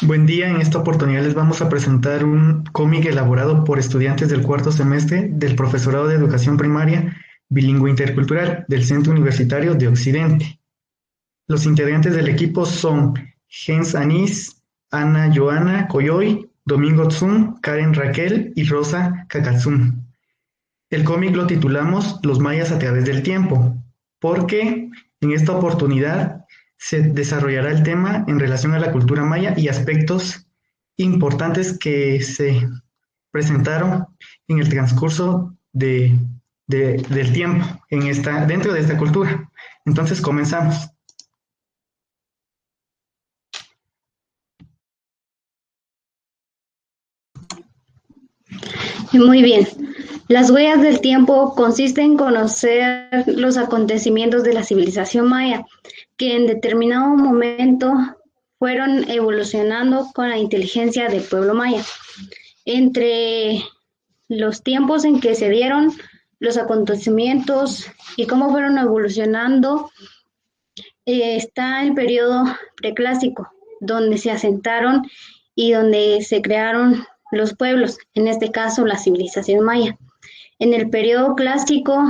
Buen día, en esta oportunidad les vamos a presentar un cómic elaborado por estudiantes del cuarto semestre del Profesorado de Educación Primaria Bilingüe Intercultural del Centro Universitario de Occidente. Los integrantes del equipo son Jens Anís, Ana Joana Coyoy, Domingo Tsun, Karen Raquel y Rosa Cacazún. El cómic lo titulamos Los mayas a través del tiempo, porque en esta oportunidad se desarrollará el tema en relación a la cultura maya y aspectos importantes que se presentaron en el transcurso del tiempo dentro de esta cultura. Entonces comenzamos. Muy bien. Las huellas del tiempo consisten en conocer los acontecimientos de la civilización maya, que en determinado momento fueron evolucionando con la inteligencia del pueblo maya. Entre los tiempos en que se dieron los acontecimientos y cómo fueron evolucionando, está el periodo preclásico, donde se asentaron y donde se crearon los pueblos, en este caso la civilización maya. En el periodo clásico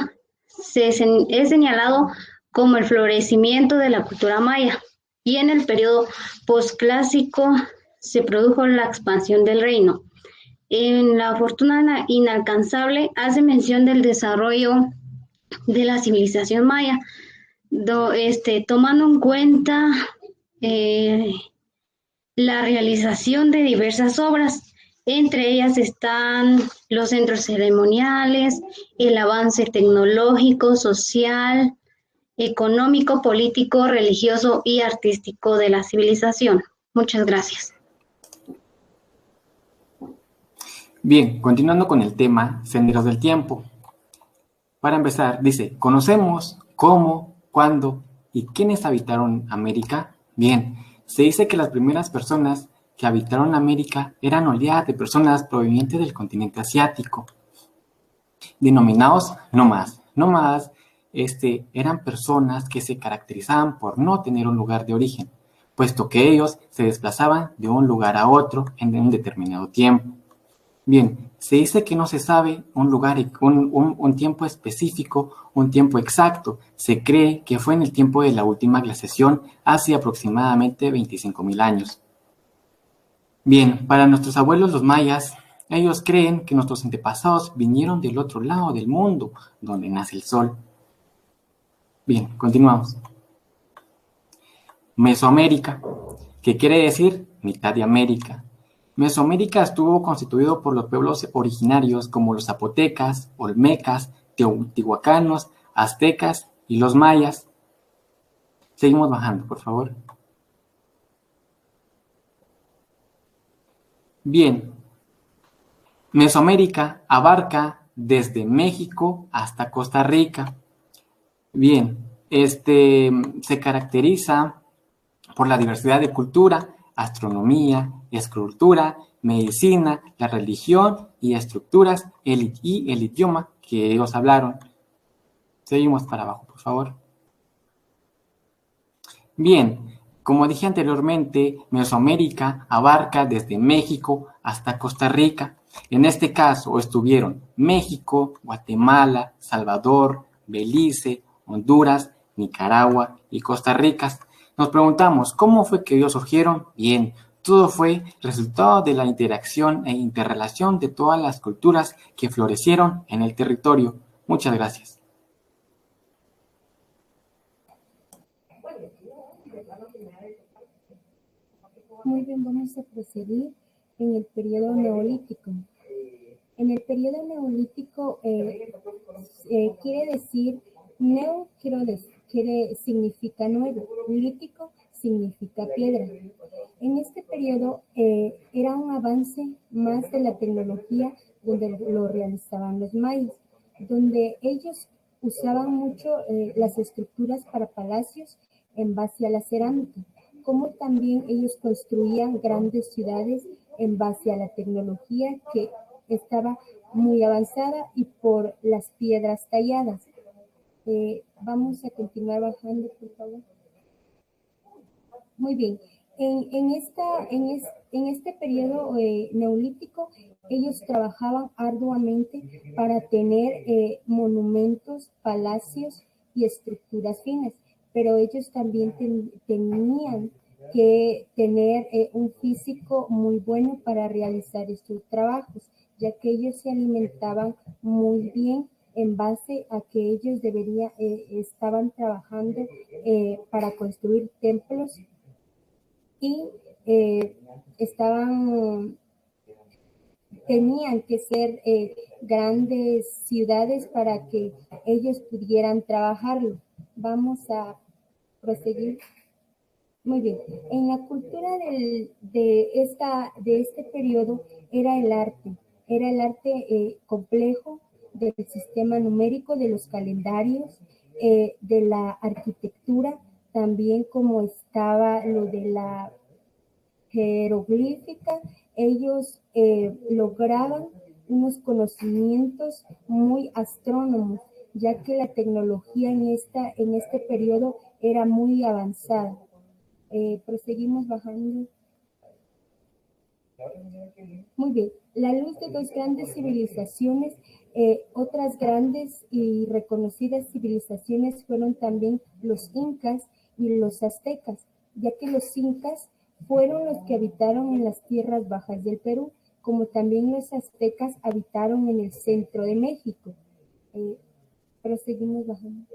es señalado como el florecimiento de la cultura maya y en el periodo posclásico se produjo la expansión del reino. En la fortuna inalcanzable hace mención del desarrollo de la civilización maya, tomando en cuenta eh, la realización de diversas obras. Entre ellas están los centros ceremoniales, el avance tecnológico, social, económico, político, religioso y artístico de la civilización. Muchas gracias. Bien, continuando con el tema Senderos del Tiempo. Para empezar, dice, ¿conocemos cómo, cuándo y quiénes habitaron América? Bien, se dice que las primeras personas que habitaron América eran oleadas de personas provenientes del continente asiático, denominados nómadas. Nómadas eran personas que se caracterizaban por no tener un lugar de origen, puesto que ellos se desplazaban de un lugar a otro en un determinado tiempo. Bien, se dice que no se sabe un lugar, un tiempo específico, un tiempo exacto. Se cree que fue en el tiempo de la última glaciación, hace aproximadamente 25.000 años. Bien, para nuestros abuelos los mayas, ellos creen que nuestros antepasados vinieron del otro lado del mundo, donde nace el sol. Bien, continuamos. Mesoamérica, que quiere decir mitad de América. Mesoamérica estuvo constituido por los pueblos originarios como los zapotecas, olmecas, teotihuacanos, aztecas y los mayas. Seguimos bajando, por favor. Bien, Mesoamérica abarca desde México hasta Costa Rica. Bien, se caracteriza por la diversidad de cultura, astronomía, escultura, medicina, la religión y estructuras y el idioma que ellos hablaron. Seguimos para abajo, por favor. Bien, como dije anteriormente, Mesoamérica abarca desde México hasta Costa Rica. En este caso estuvieron México, Guatemala, Salvador, Belice, Honduras, Nicaragua y Costa Rica. Nos preguntamos, ¿cómo fue que ellos surgieron? Bien, todo fue resultado de la interacción e interrelación de todas las culturas que florecieron en el territorio. Muchas gracias. Muy bien, vamos a proseguir en el periodo neolítico. En el periodo neolítico quiere decir, neo significa nuevo, lítico significa piedra. En este periodo era un avance más de la tecnología donde lo realizaban los mayas, donde ellos usaban mucho las estructuras para palacios en base a la cerámica, como también ellos construían grandes ciudades en base a la tecnología que estaba muy avanzada y por las piedras talladas. Vamos a continuar bajando, por favor. Muy bien. En este periodo neolítico, ellos trabajaban arduamente para tener monumentos, palacios y estructuras finas, pero ellos también tenían que tener un físico muy bueno para realizar estos trabajos, ya que ellos se alimentaban muy bien en base a que ellos estaban trabajando para construir templos y estaban, tenían que ser grandes ciudades para que ellos pudieran trabajarlo. Vamos a proseguir. Muy bien. En la cultura de este periodo era el arte complejo del sistema numérico, de los calendarios, de la arquitectura, también como estaba lo de la jeroglífica. Ellos lograban unos conocimientos muy astrónomos, ya que la tecnología en este periodo era muy avanzada. Proseguimos bajando. Muy bien. La luz de dos grandes civilizaciones, otras grandes y reconocidas civilizaciones fueron también los incas y los aztecas, ya que los incas fueron los que habitaron en las tierras bajas del Perú, como también los aztecas habitaron en el centro de México. Proseguimos bajando.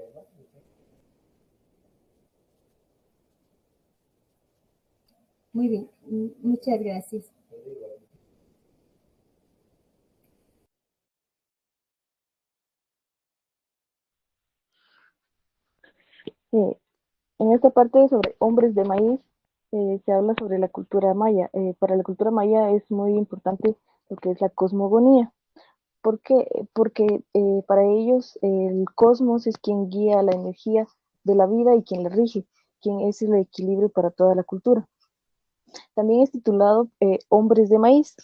Muy bien, muchas gracias. En esta parte sobre hombres de maíz se habla sobre la cultura maya. Para la cultura maya es muy importante lo que es la cosmogonía. ¿Por qué? Porque para ellos el cosmos es quien guía la energía de la vida y quien la rige, quien es el equilibrio para toda la cultura. También es titulado Hombres de Maíz,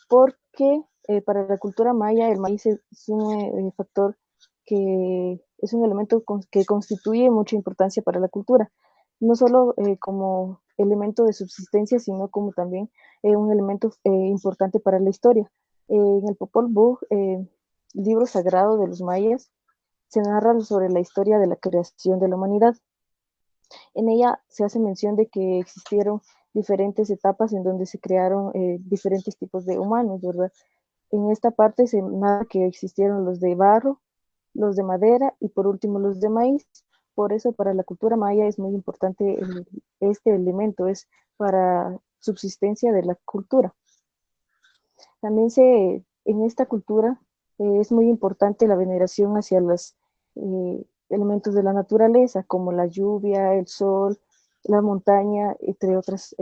porque para la cultura maya el maíz es un factor que es un elemento que constituye mucha importancia para la cultura, no solo como elemento de subsistencia, sino como también un elemento importante para la historia. En el Popol Vuh, libro sagrado de los mayas, se narra sobre la historia de la creación de la humanidad. En ella se hace mención de que existieron diferentes etapas en donde se crearon diferentes tipos de humanos, ¿verdad? En esta parte se narra que existieron los de barro, los de madera y por último los de maíz. Por eso para la cultura maya es muy importante este elemento, es para subsistencia de la cultura. También en esta cultura es muy importante la veneración hacia los elementos de la naturaleza, como la lluvia, el sol, la montaña, entre otros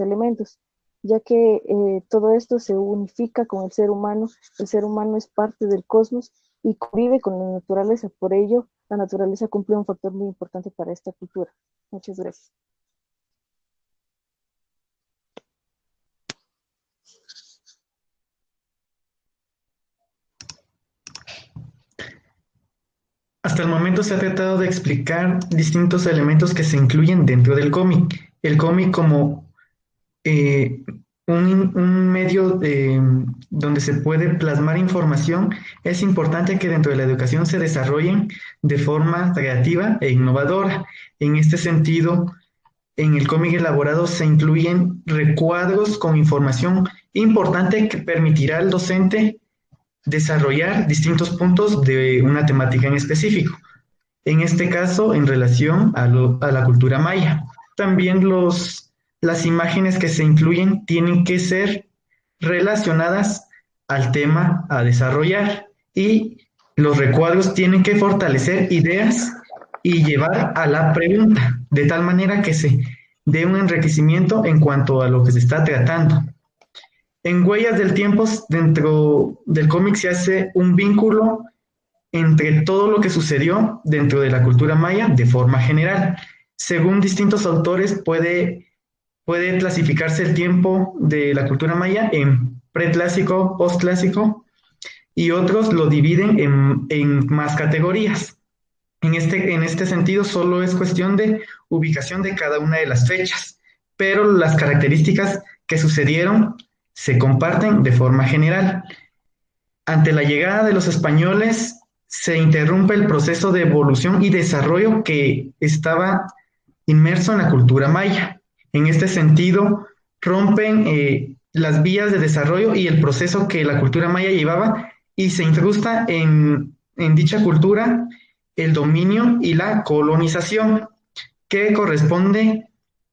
elementos, ya que todo esto se unifica con el ser humano. El ser humano es parte del cosmos y convive con la naturaleza. Por ello, la naturaleza cumple un factor muy importante para esta cultura. Muchas gracias. Hasta el momento se ha tratado de explicar distintos elementos que se incluyen dentro del cómic. El cómic como un medio donde se puede plasmar información. Es importante que dentro de la educación se desarrollen de forma creativa e innovadora. En este sentido, en el cómic elaborado se incluyen recuadros con información importante que permitirá al docente desarrollar distintos puntos de una temática en específico. En este caso, en relación a la cultura maya. También las imágenes que se incluyen tienen que ser relacionadas al tema a desarrollar y los recuadros tienen que fortalecer ideas y llevar a la pregunta, de tal manera que se dé un enriquecimiento en cuanto a lo que se está tratando. En Huellas del Tiempo, dentro del cómic se hace un vínculo entre todo lo que sucedió dentro de la cultura maya de forma general. Según distintos autores, puede clasificarse el tiempo de la cultura maya en preclásico, postclásico, y otros lo dividen en más categorías. En este sentido, solo es cuestión de ubicación de cada una de las fechas, pero las características que sucedieron se comparten de forma general. Ante la llegada de los españoles, se interrumpe el proceso de evolución y desarrollo que estaba inmerso en la cultura maya. En este sentido, rompen las vías de desarrollo y el proceso que la cultura maya llevaba y se incrusta en dicha cultura el dominio y la colonización, que corresponde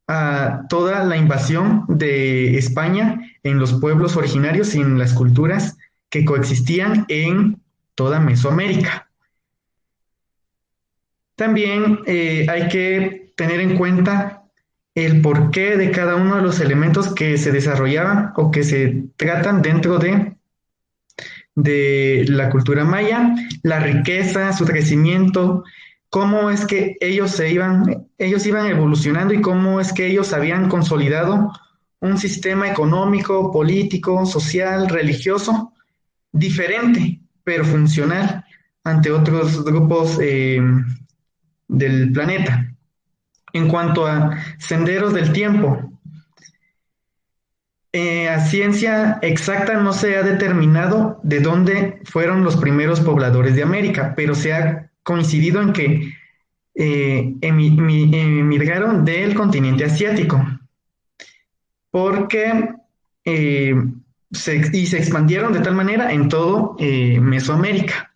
a toda la invasión de España en los pueblos originarios y en las culturas que coexistían en toda Mesoamérica. También hay que tener en cuenta el porqué de cada uno de los elementos que se desarrollaban o que se tratan dentro de la cultura maya, la riqueza, su crecimiento, cómo es que ellos iban evolucionando y cómo es que ellos habían consolidado un sistema económico, político, social, religioso, diferente, pero funcional ante otros grupos del planeta. En cuanto a senderos del tiempo, a ciencia exacta no se ha determinado de dónde fueron los primeros pobladores de América, pero se ha coincidido en que emigraron del continente asiático, porque se expandieron de tal manera en todo Mesoamérica.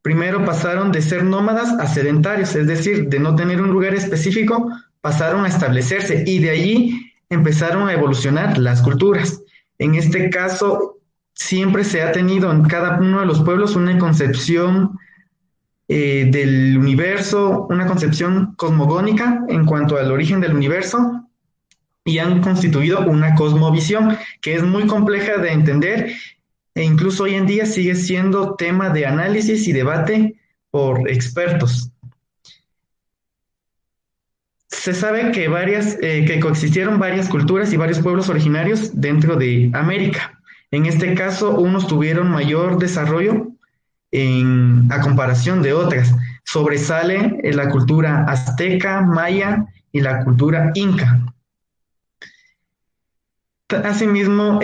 Primero pasaron de ser nómadas a sedentarios, es decir, de no tener un lugar específico, pasaron a establecerse y de allí empezaron a evolucionar las culturas. En este caso, siempre se ha tenido en cada uno de los pueblos una concepción del universo, una concepción cosmogónica en cuanto al origen del universo, y han constituido una cosmovisión que es muy compleja de entender e incluso hoy en día sigue siendo tema de análisis y debate por expertos. Se sabe que que coexistieron varias culturas y varios pueblos originarios dentro de América. En este caso, unos tuvieron mayor desarrollo a comparación de otras. Sobresale la cultura azteca, maya y la cultura inca. Asimismo,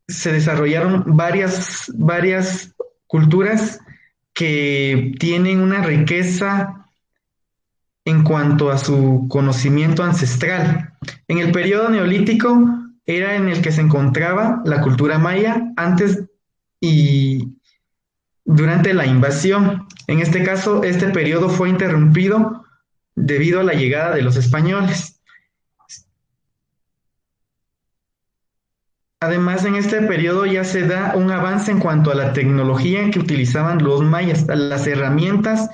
se desarrollaron varias culturas que tienen una riqueza en cuanto a su conocimiento ancestral. En el periodo neolítico era en el que se encontraba la cultura maya antes y durante la invasión. En este caso, este periodo fue interrumpido debido a la llegada de los españoles. Además, en este periodo ya se da un avance en cuanto a la tecnología que utilizaban los mayas, las herramientas,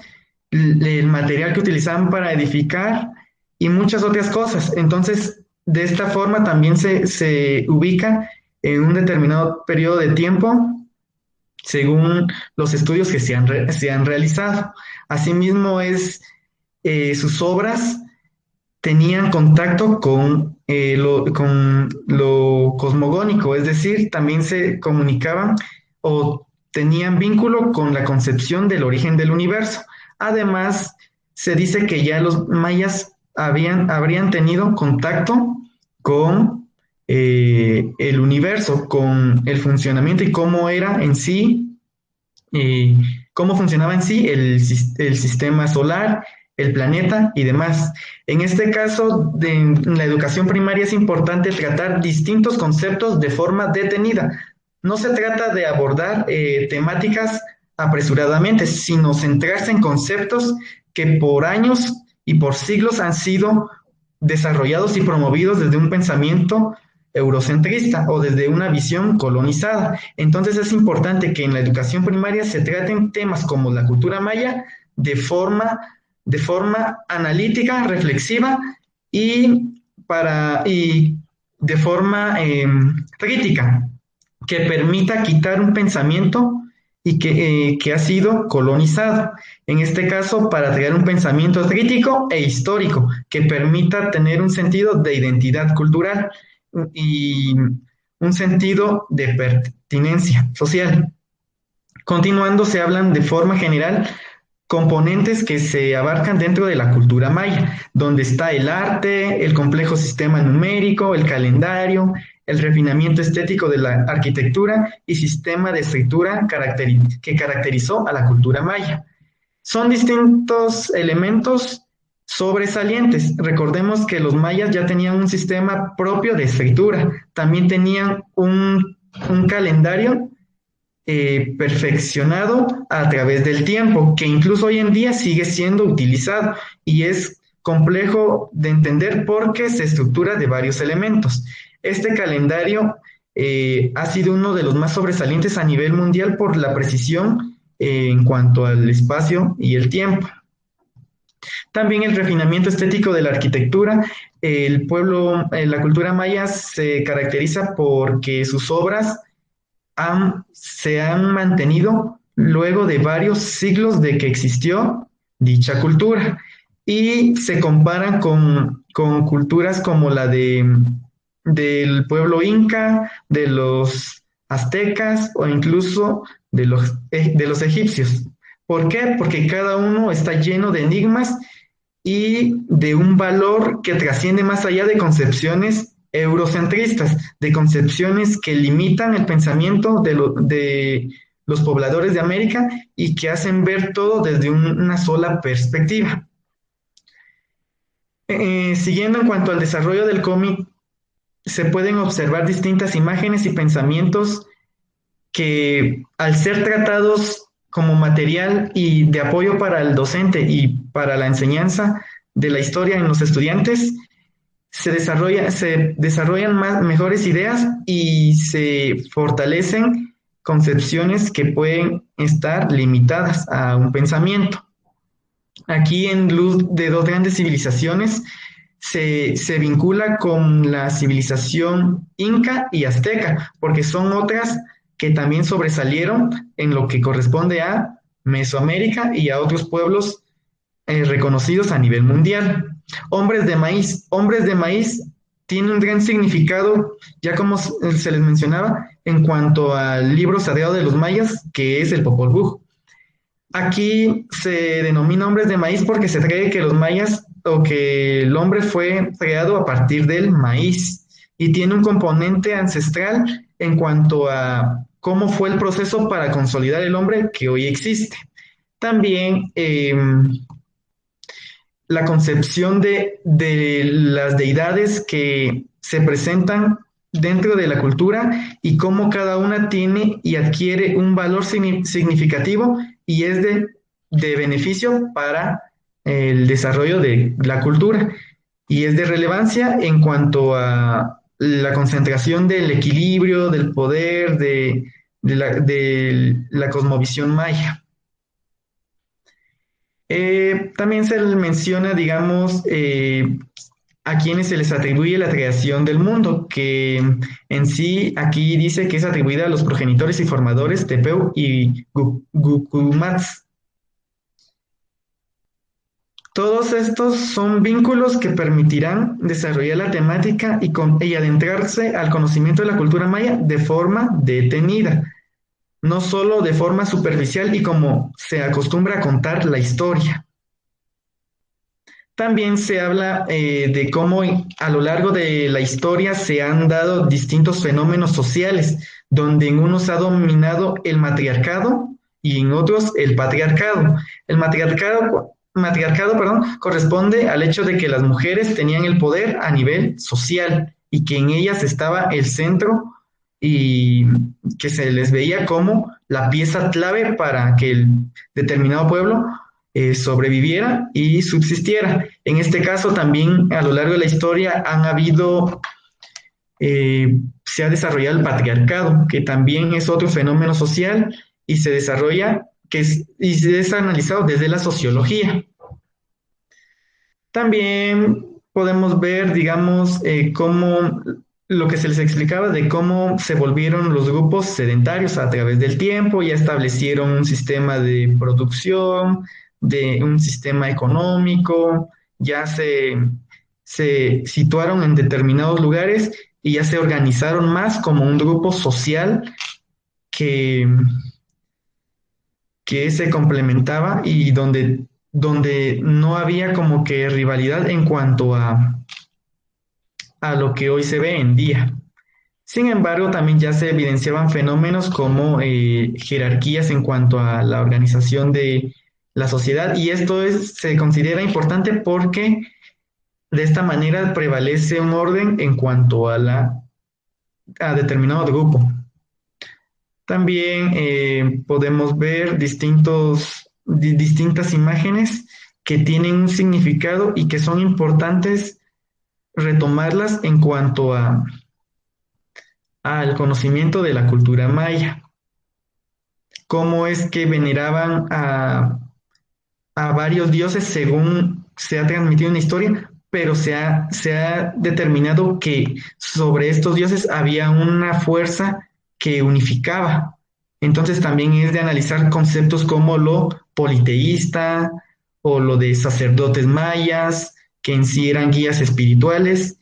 el material que utilizaban para edificar y muchas otras cosas. Entonces, de esta forma también se ubica en un determinado periodo de tiempo según los estudios que se han realizado. Asimismo, sus obras tenían contacto con lo cosmogónico, es decir, también se comunicaban o tenían vínculo con la concepción del origen del universo. Además, se dice que ya los mayas habrían tenido contacto con el universo, con el funcionamiento y cómo era en sí, cómo funcionaba en sí el sistema solar, el planeta y demás. En este caso, en la educación primaria es importante tratar distintos conceptos de forma detenida. No se trata de abordar temáticas apresuradamente, sino centrarse en conceptos que por años y por siglos han sido desarrollados y promovidos desde un pensamiento eurocentrista o desde una visión colonizada. Entonces es importante que en la educación primaria se traten temas como la cultura maya de forma analítica, reflexiva y de forma crítica, que permita quitar un pensamiento y que ha sido colonizado. En este caso, para crear un pensamiento crítico e histórico que permita tener un sentido de identidad cultural y un sentido de pertinencia social. Continuando, se hablan de forma general componentes que se abarcan dentro de la cultura maya, donde está el arte, el complejo sistema numérico, el calendario, el refinamiento estético de la arquitectura y sistema de escritura que caracterizó a la cultura maya. Son distintos elementos sobresalientes. Recordemos que los mayas ya tenían un sistema propio de escritura, también tenían un calendario perfeccionado a través del tiempo, que incluso hoy en día sigue siendo utilizado y es complejo de entender porque se estructura de varios elementos. Este calendario ha sido uno de los más sobresalientes a nivel mundial por la precisión en cuanto al espacio y el tiempo. También el refinamiento estético de la arquitectura. La cultura maya se caracteriza porque sus obras se han mantenido luego de varios siglos de que existió dicha cultura y se comparan con culturas como la del pueblo inca, de los aztecas o incluso de los egipcios. ¿Por qué? Porque cada uno está lleno de enigmas y de un valor que trasciende más allá de concepciones eurocentristas, de concepciones que limitan el pensamiento de los pobladores de América y que hacen ver todo desde una sola perspectiva. Siguiendo en cuanto al desarrollo del cómic, se pueden observar distintas imágenes y pensamientos que al ser tratados como material y de apoyo para el docente y para la enseñanza de la historia en los estudiantes, se desarrollan mejores ideas y se fortalecen concepciones que pueden estar limitadas a un pensamiento. Aquí en Luz de dos grandes civilizaciones se vincula con la civilización inca y azteca, porque son otras que también sobresalieron en lo que corresponde a Mesoamérica y a otros pueblos reconocidos a nivel mundial. Hombres de maíz tiene un gran significado, ya como se les mencionaba, en cuanto al libro sagrado de los mayas, que es el Popol Vuh. Aquí se denomina hombres de maíz porque se cree que los mayas o que el hombre fue creado a partir del maíz y tiene un componente ancestral en cuanto a cómo fue el proceso para consolidar el hombre que hoy existe. También la concepción de las deidades que se presentan dentro de la cultura y cómo cada una tiene y adquiere un valor significativo y es de beneficio para el desarrollo de la cultura y es de relevancia en cuanto a la concentración del equilibrio, del poder, de la cosmovisión maya. También se les menciona, digamos, a quienes se les atribuye la creación del mundo, que en sí aquí dice que es atribuida a los progenitores y formadores Tepeu y Gucumatz. Todos estos son vínculos que permitirán desarrollar la temática y adentrarse al conocimiento de la cultura maya de forma detenida, no solo de forma superficial y como se acostumbra a contar la historia. También se habla de cómo a lo largo de la historia se han dado distintos fenómenos sociales, donde en unos ha dominado el matriarcado y en otros el patriarcado. El matriarcado, corresponde al hecho de que las mujeres tenían el poder a nivel social y que en ellas estaba el centro y que se les veía como la pieza clave para que el determinado pueblo sobreviviera y subsistiera. En este caso también a lo largo de la historia se ha desarrollado el patriarcado, que también es otro fenómeno social y se desarrolla y se es analizado desde la sociología. También podemos ver, digamos, cómo lo que se les explicaba de cómo se volvieron los grupos sedentarios a través del tiempo, ya establecieron un sistema de producción, de un sistema económico, ya se situaron en determinados lugares y ya se organizaron más como un grupo social que que se complementaba y donde no había como que rivalidad en cuanto a lo que hoy se ve en día. Sin embargo, también ya se evidenciaban fenómenos como jerarquías en cuanto a la organización de la sociedad, y esto se considera importante porque de esta manera prevalece un orden en cuanto a determinado grupo. También podemos ver distintas imágenes que tienen un significado y que son importantes retomarlas en cuanto al conocimiento de la cultura maya. Cómo es que veneraban a varios dioses según se ha transmitido en la historia, pero se ha determinado que sobre estos dioses había una fuerza que unificaba. Entonces también es de analizar conceptos como lo politeísta o lo de sacerdotes mayas, que en sí eran guías espirituales.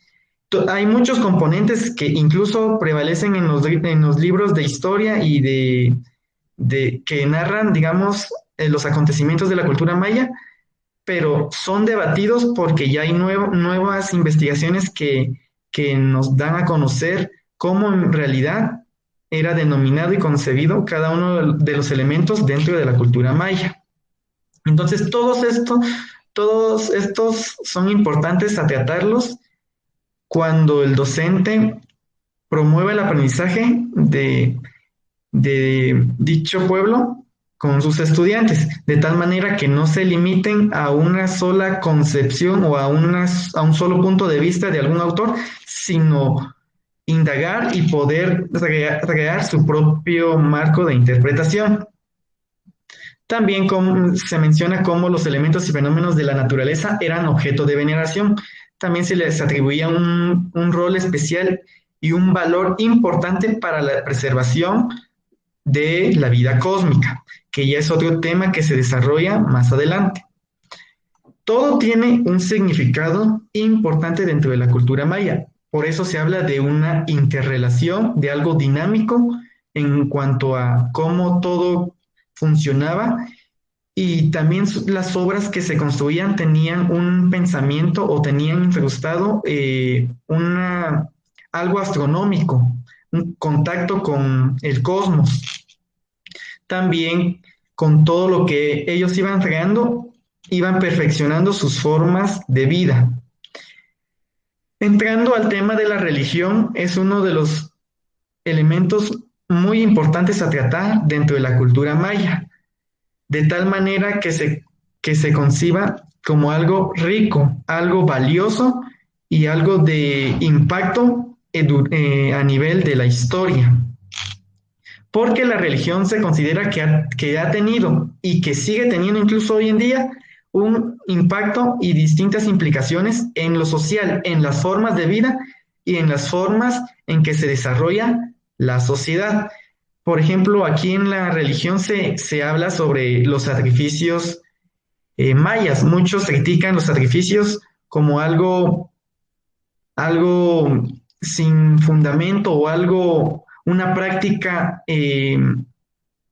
Hay muchos componentes que incluso prevalecen en los libros de historia y que narran, digamos, los acontecimientos de la cultura maya, pero son debatidos porque ya hay nuevas investigaciones que nos dan a conocer cómo en realidad era denominado y concebido cada uno de los elementos dentro de la cultura maya. Entonces, todos estos son importantes a tratarlos cuando el docente promueve el aprendizaje de dicho pueblo con sus estudiantes, de tal manera que no se limiten a una sola concepción o a un solo punto de vista de algún autor, sino indagar y poder crear su propio marco de interpretación. También se menciona cómo los elementos y fenómenos de la naturaleza eran objeto de veneración. También se les atribuía un rol especial y un valor importante para la preservación de la vida cósmica, que ya es otro tema que se desarrolla más adelante. Todo tiene un significado importante dentro de la cultura maya. Por eso se habla de una interrelación, de algo dinámico en cuanto a cómo todo funcionaba, y también las obras que se construían tenían un pensamiento o tenían incrustado algo astronómico, un contacto con el cosmos. También con todo lo que ellos iban creando, iban perfeccionando sus formas de vida. Entrando al tema de la religión, es uno de los elementos muy importantes a tratar dentro de la cultura maya, de tal manera que se conciba como algo rico, algo valioso y algo de impacto a nivel de la historia. Porque la religión se considera que ha tenido y que sigue teniendo incluso hoy en día un impacto y distintas implicaciones en lo social, en las formas de vida y en las formas en que se desarrolla la sociedad. Por ejemplo, aquí en la religión se habla sobre los sacrificios mayas. Muchos critican los sacrificios como algo sin fundamento o una práctica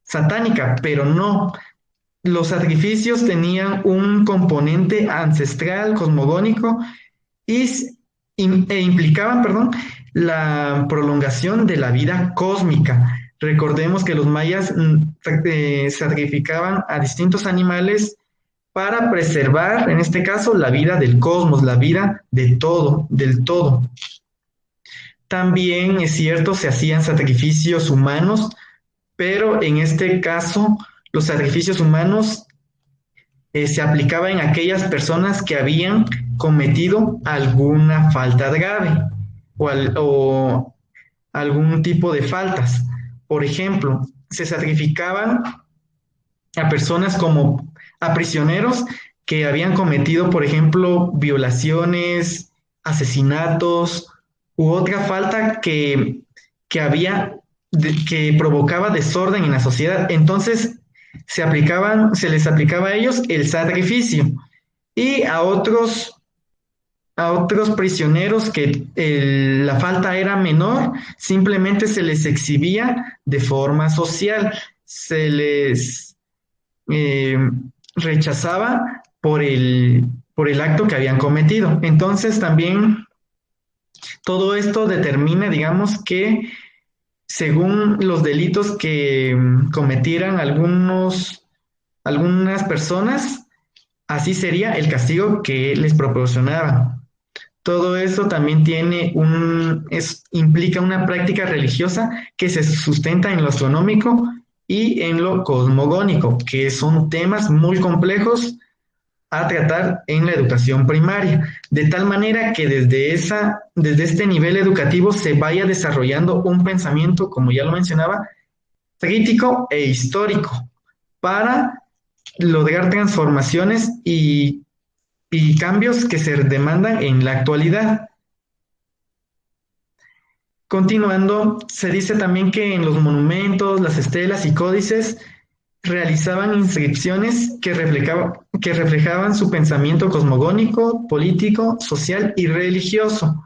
satánica, pero no. Los sacrificios tenían un componente ancestral, cosmogónico, e implicaban, la prolongación de la vida cósmica. Recordemos que los mayas sacrificaban a distintos animales para preservar, en este caso, la vida del cosmos, la vida del todo. También es cierto, se hacían sacrificios humanos, pero en este caso los sacrificios humanos se aplicaban en aquellas personas que habían cometido alguna falta grave o algún tipo de faltas. Por ejemplo, se sacrificaban a personas como a prisioneros que habían cometido, por ejemplo, violaciones, asesinatos u otra falta que provocaba desorden en la sociedad. Entonces se les aplicaba a ellos el sacrificio, y a otros prisioneros que la falta era menor, simplemente se les exhibía de forma social, se les eh, rechazaba por el acto que habían cometido. Entonces también todo esto determina, digamos, que según los delitos que cometieran algunas personas, así sería el castigo que les proporcionaban. Todo esto también implica una práctica religiosa que se sustenta en lo astronómico y en lo cosmogónico, que son temas muy complejos a tratar en la educación primaria, de tal manera que desde este nivel educativo se vaya desarrollando un pensamiento, como ya lo mencionaba, crítico e histórico, para lograr transformaciones y cambios que se demandan en la actualidad. Continuando, se dice también que en los monumentos, las estelas y códices realizaban inscripciones que reflejaban su pensamiento cosmogónico, político, social y religioso.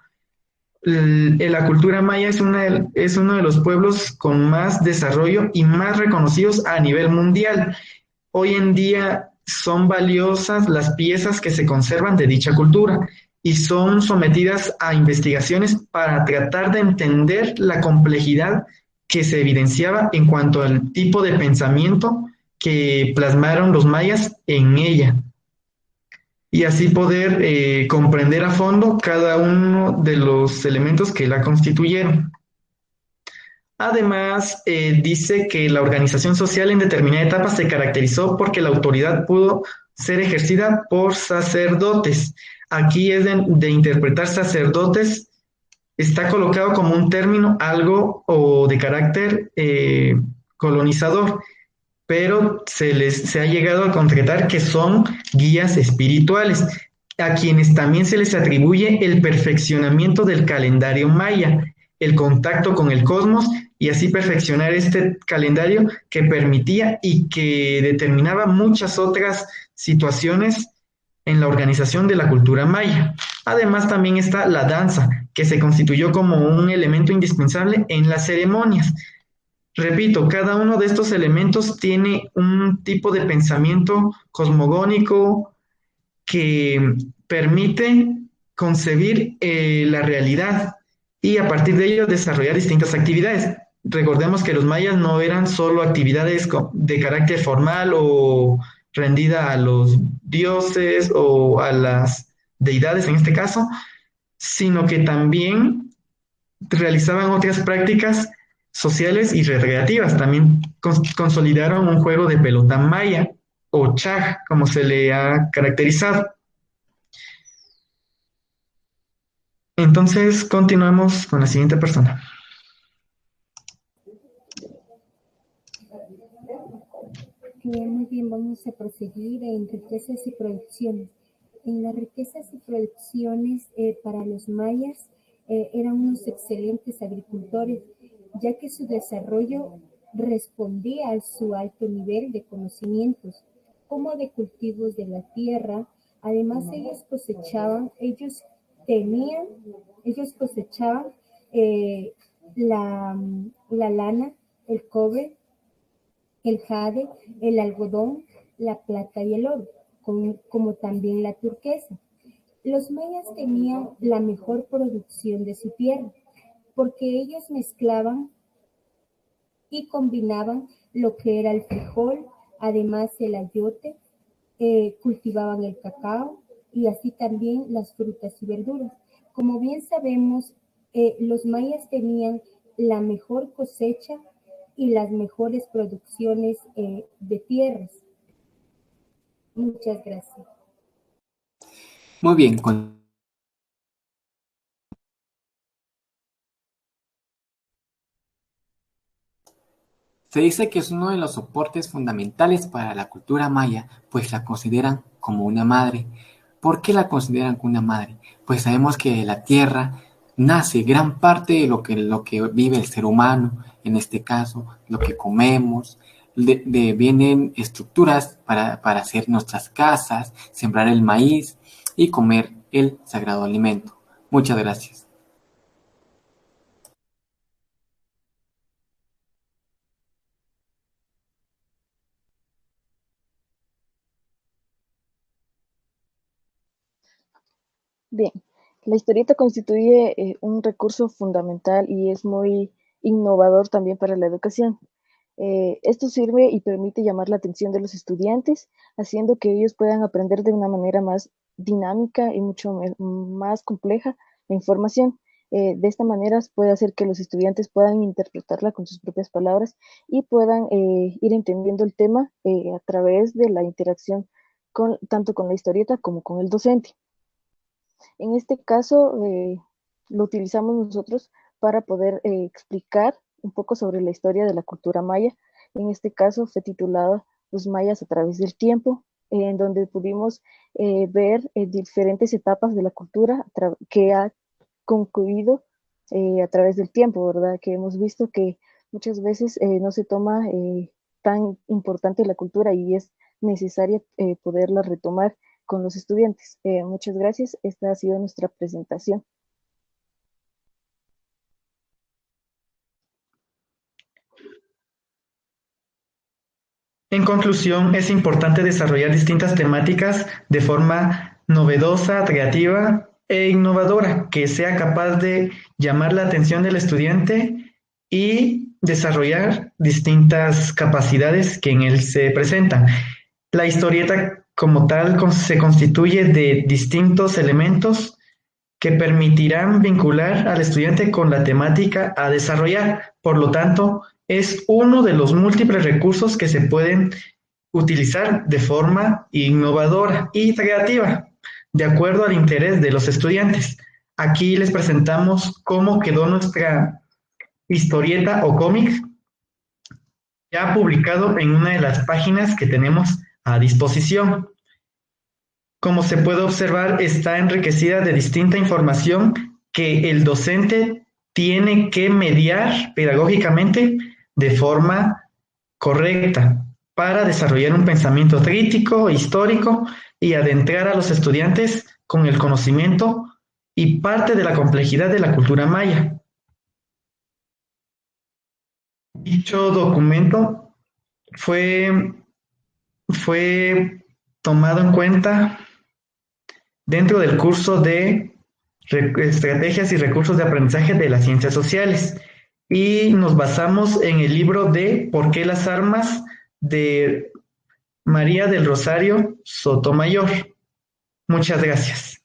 La cultura maya es uno de los pueblos con más desarrollo y más reconocidos a nivel mundial. Hoy en día son valiosas las piezas que se conservan de dicha cultura y son sometidas a investigaciones para tratar de entender la complejidad que se evidenciaba en cuanto al tipo de pensamiento que plasmaron los mayas en ella y así poder comprender a fondo cada uno de los elementos que la constituyeron. Además, dice que la organización social en determinada etapa se caracterizó porque la autoridad pudo ser ejercida por sacerdotes. Aquí es de interpretar sacerdotes, está colocado como un término algo o de carácter colonizador, pero se ha llegado a concretar que son guías espirituales, a quienes también se les atribuye el perfeccionamiento del calendario maya, el contacto con el cosmos y así perfeccionar este calendario que permitía y que determinaba muchas otras situaciones en la organización de la cultura maya. Además también está la danza, que se constituyó como un elemento indispensable en las ceremonias. Repito, cada uno de estos elementos tiene un tipo de pensamiento cosmogónico que permite concebir la realidad y a partir de ello desarrollar distintas actividades. Recordemos que los mayas no eran solo actividades de carácter formal o rendida a los dioses o a las deidades en este caso, sino que también realizaban otras prácticas sociales y recreativas. También consolidaron un juego de pelota maya o chaj, como se le ha caracterizado. Entonces, continuamos con la siguiente persona. Muy bien, vamos a proseguir en riquezas y producciones. En las riquezas y producciones para los mayas eran unos excelentes agricultores, ya que su desarrollo respondía a su alto nivel de conocimientos, como de cultivos de la tierra. Además, ellos cosechaban eh, la lana, el cobre, el jade, el algodón, la plata y el oro, como también la turquesa. Los mayas tenían la mejor producción de su tierra, porque ellos mezclaban y combinaban lo que era el frijol, además el ayote, cultivaban el cacao y así también las frutas y verduras. Como bien sabemos, los mayas tenían la mejor cosecha y las mejores producciones de tierras. Muchas gracias. Muy bien, se dice que es uno de los soportes fundamentales para la cultura maya, pues la consideran como una madre. ¿Por qué la consideran como una madre? Pues sabemos que de la tierra nace gran parte de lo que vive el ser humano, en este caso, lo que comemos, vienen estructuras para hacer nuestras casas, sembrar el maíz y comer el sagrado alimento. Muchas gracias. Bien, la historieta constituye un recurso fundamental y es muy innovador también para la educación. Esto sirve y permite llamar la atención de los estudiantes, haciendo que ellos puedan aprender de una manera más dinámica y mucho más compleja la información. De esta manera puede hacer que los estudiantes puedan interpretarla con sus propias palabras y puedan ir entendiendo el tema a través de la interacción tanto con la historieta como con el docente. En este caso, lo utilizamos nosotros para poder explicar un poco sobre la historia de la cultura maya. En este caso fue titulada Los mayas a través del tiempo, en donde pudimos ver diferentes etapas de la cultura que ha concluido a través del tiempo, ¿verdad? Que hemos visto que muchas veces no se toma tan importante la cultura y es necesaria poderla retomar con los estudiantes. Muchas gracias. Esta ha sido nuestra presentación. En conclusión, es importante desarrollar distintas temáticas de forma novedosa, creativa e innovadora, que sea capaz de llamar la atención del estudiante y desarrollar distintas capacidades que en él se presentan. La historieta como tal se constituye de distintos elementos que permitirán vincular al estudiante con la temática a desarrollar. Por lo tanto, es uno de los múltiples recursos que se pueden utilizar de forma innovadora y creativa, de acuerdo al interés de los estudiantes. Aquí les presentamos cómo quedó nuestra historieta o cómic, ya publicado en una de las páginas que tenemos a disposición. Como se puede observar, está enriquecida de distinta información que el docente tiene que mediar pedagógicamente de forma correcta para desarrollar un pensamiento crítico, histórico y adentrar a los estudiantes con el conocimiento y parte de la complejidad de la cultura maya. Dicho documento fue tomado en cuenta dentro del curso de estrategias y recursos de aprendizaje de las ciencias sociales y nos basamos en el libro de ¿Por qué las armas? De María del Rosario Sotomayor. Muchas gracias.